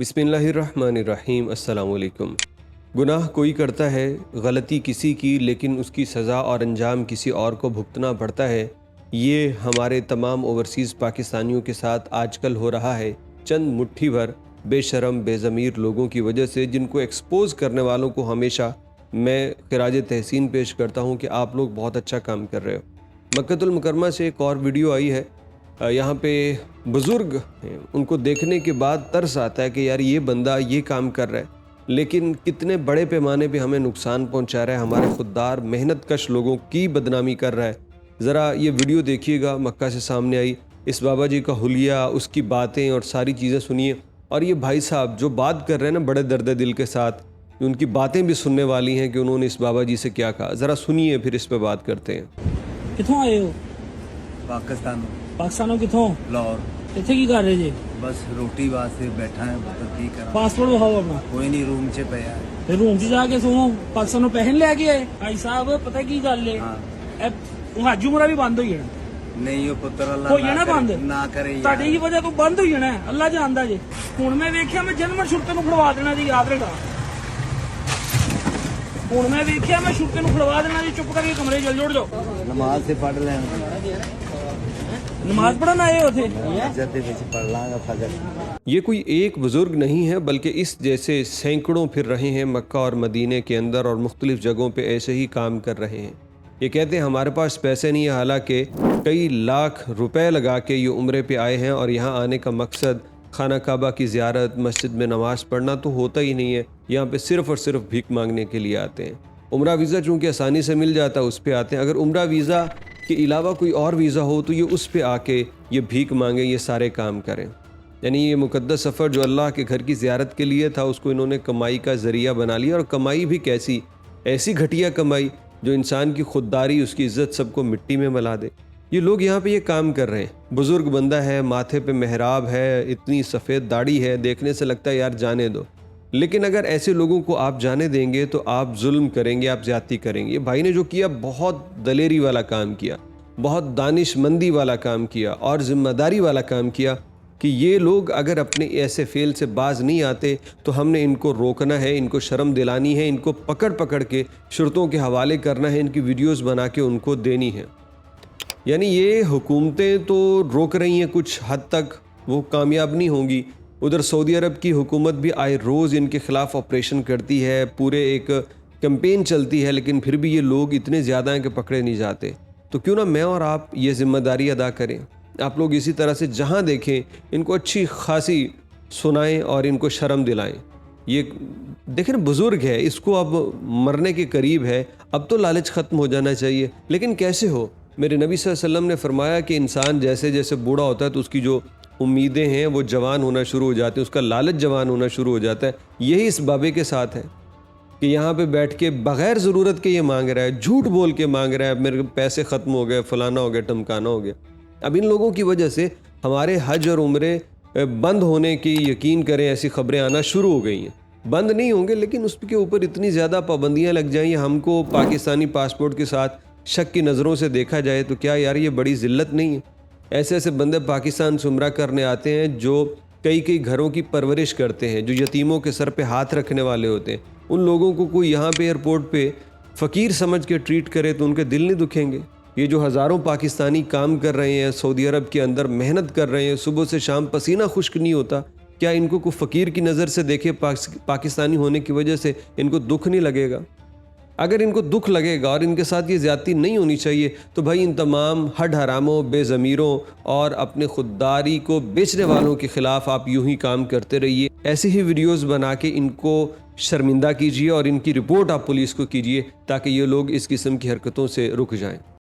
बिस्मिल्लाहिर्रहमानिर्रहीम। अस्सलामुअलैकुम। गुनाह कोई करता है, गलती किसी की, लेकिन उसकी सज़ा और अंजाम किसी और को भुगतना पड़ता है। ये हमारे तमाम ओवरसीज़ पाकिस्तानियों के साथ आजकल हो रहा है, चंद मुट्ठी भर बेशरम बेज़मीर लोगों की वजह से, जिनको एक्सपोज़ करने वालों को हमेशा मैं खिराज तहसीन पेश करता हूँ कि आप लोग बहुत अच्छा काम कर रहे हो। मक्कतुल मुकरमा से एक और वीडियो आई है। यहाँ पे बुज़ुर्ग हैं, उनको देखने के बाद तरस आता है कि यार ये बंदा ये काम कर रहा है, लेकिन कितने बड़े पैमाने पे हमें नुकसान पहुँचा रहा है, हमारे खुददार मेहनत कश लोगों की बदनामी कर रहा है। ज़रा ये वीडियो देखिएगा, मक्का से सामने आई, इस बाबा जी का हुलिया, उसकी बातें और सारी चीज़ें सुनिए। और ये भाई साहब जो बात कर रहे हैं ना, बड़े दर्द दिल के साथ, उनकी बातें भी सुनने वाली हैं कि उन्होंने इस बाबा जी से क्या कहा। ज़रा सुनिए, फिर इस पर बात करते हैं। किथों आए हो? पाकिस्तानों किथों? लाहौर। इत्थे की कर रहे जे? बस रोटी वास्ते बैठा है, मतलब की करा। पासपोर्ट दिखाओ अपना। कोई नहीं, रूम च पिया है। फिर रूम च जाके सोवो। पाकिस्तानों पैसे लेके आए भाई साहब, पता की गल है, हज उमरा भी बंद हो जाना। नहीं वो पुत्र अल्लाह हो जाना बंद ना करे, ਤੁਹਾਡੀ ही वजह तो बंद हो जाना है, अल्लाह जानदा जे। हुण मैं वेख्या मैं जन्म छुट्टे ਨੂੰ ਖੜਵਾ ਦੇਣਾ जी, याद रखा। हुण मैं वेख्या मैं छुट्टे ਨੂੰ ਖੜਵਾ ਦੇਣਾ जी, चुप करके कमरे चल जोड़ जाओ। नमाज से पढ़ लें, नमाज पढ़न आए हो थे? पढ़ लांगा फजर। ये कोई एक बुज़ुर्ग नहीं है, बल्कि इस जैसे सैकड़ों फिर रहे हैं मक्का और मदीने के अंदर, और मुख्तलिफ जगहों पे ऐसे ही काम कर रहे हैं। ये कहते हैं हमारे पास पैसे नहीं है, हालांकि कई लाख रुपए लगा के ये उम्रे पे आए हैं, और यहाँ आने का मकसद खाना काबा की ज़ियारत, मस्जिद में नमाज़ पढ़ना तो होता ही नहीं है। यहाँ पे सिर्फ़ और सिर्फ भीख मांगने के लिए आते हैं। उम्रा वीज़ा चूँकि आसानी से मिल जाता है, उस पर आते हैं। अगर उम्रा वीज़ा के अलावा कोई और वीज़ा हो तो ये उस पे आके ये भीख मांगे, ये सारे काम करें। यानी ये मुक़द्दस सफ़र जो अल्लाह के घर की ज़ियारत के लिए था, उसको इन्होंने कमाई का ज़रिया बना लिया। और कमाई भी कैसी, ऐसी घटिया कमाई जो इंसान की खुददारी, उसकी इज़्ज़त सबको मिट्टी में मिला दे। ये लोग यहाँ पे ये काम कर रहे हैं। बुज़ुर्ग बंदा है, माथे पे मेहराब है, इतनी सफ़ेद दाढ़ी है, देखने से लगता है यार जाने दो। लेकिन अगर ऐसे लोगों को आप जाने देंगे तो आप जुल्म करेंगे, आप ज़्यादती करेंगे। भाई ने जो किया, बहुत दलेरी वाला काम किया, बहुत दानिशमंदी वाला काम किया और ज़िम्मेदारी वाला काम किया कि ये लोग अगर अपने ऐसे फ़ेल से बाज नहीं आते तो हमने इनको रोकना है, इनको शर्म दिलानी है, इनको पकड़ पकड़ के शुरतों के हवाले करना है, इनकी वीडियोज़ बना के उनको देनी है। यानी ये हुकूमतें तो रोक रही हैं कुछ हद तक, वो कामयाब नहीं होंगी। उधर सऊदी अरब की हुकूमत भी आए रोज़ इनके ख़िलाफ़ ऑपरेशन करती है, पूरे एक कैंपेन चलती है, लेकिन फिर भी ये लोग इतने ज़्यादा हैं कि पकड़े नहीं जाते। तो क्यों ना मैं और आप ये ज़िम्मेदारी अदा करें। आप लोग इसी तरह से जहाँ देखें इनको अच्छी खासी सुनाएं और इनको शर्म दिलाएं। ये देखें, बुज़ुर्ग है, इसको अब मरने के करीब है, अब तो लालच ख़त्म हो जाना चाहिए। लेकिन कैसे हो? मेरे नबी सल्लल्लाहु अलैहि वसल्लम ने फरमाया कि इंसान जैसे जैसे बूढ़ा होता है तो उसकी जो उम्मीदें हैं वो जवान होना शुरू हो जाती हैं, उसका लालच जवान होना शुरू हो जाता है। यही इस बाबे के साथ है कि यहाँ पे बैठ के बग़ैर ज़रूरत के ये मांग रहा है, झूठ बोल के मांग रहा है, मेरे पैसे ख़त्म हो गए, फ़लाना हो गया, टमकाना हो गया। अब इन लोगों की वजह से हमारे हज और उम्रे बंद होने की, यकीन करें, ऐसी ख़बरें आना शुरू हो गई हैं। बंद नहीं होंगे, लेकिन उसके ऊपर इतनी ज़्यादा पाबंदियाँ लग जाएँ, हमको पाकिस्तानी पासपोर्ट के साथ शक की नज़रों से देखा जाए तो क्या यार ये बड़ी ज़िल्लत नहीं है? ऐसे ऐसे बंदे पाकिस्तान से उम्रा करने आते हैं जो कई कई घरों की परवरिश करते हैं, जो यतीमों के सर पे हाथ रखने वाले होते हैं। उन लोगों को कोई यहाँ पे एयरपोर्ट पे फ़कीर समझ के ट्रीट करे तो उनके दिल नहीं दुखेंगे? ये जो हज़ारों पाकिस्तानी काम कर रहे हैं सऊदी अरब के अंदर, मेहनत कर रहे हैं, सुबह से शाम पसीना खुश्क नहीं होता, क्या इनको कोई फ़कीर की नज़र से देखे? पाकिस्तानी होने की वजह से इनको दुख नहीं लगेगा? अगर इनको दुख लगेगा और इनके साथ ये ज़्यादती नहीं होनी चाहिए तो भाई इन तमाम हड हरामों, बेज़मीरों और अपने खुददारी को बेचने वालों के ख़िलाफ़ आप यूं ही काम करते रहिए। ऐसे ही वीडियोस बना के इनको शर्मिंदा कीजिए और इनकी रिपोर्ट आप पुलिस को कीजिए, ताकि ये लोग इस किस्म की हरकतों से रुक जाएं।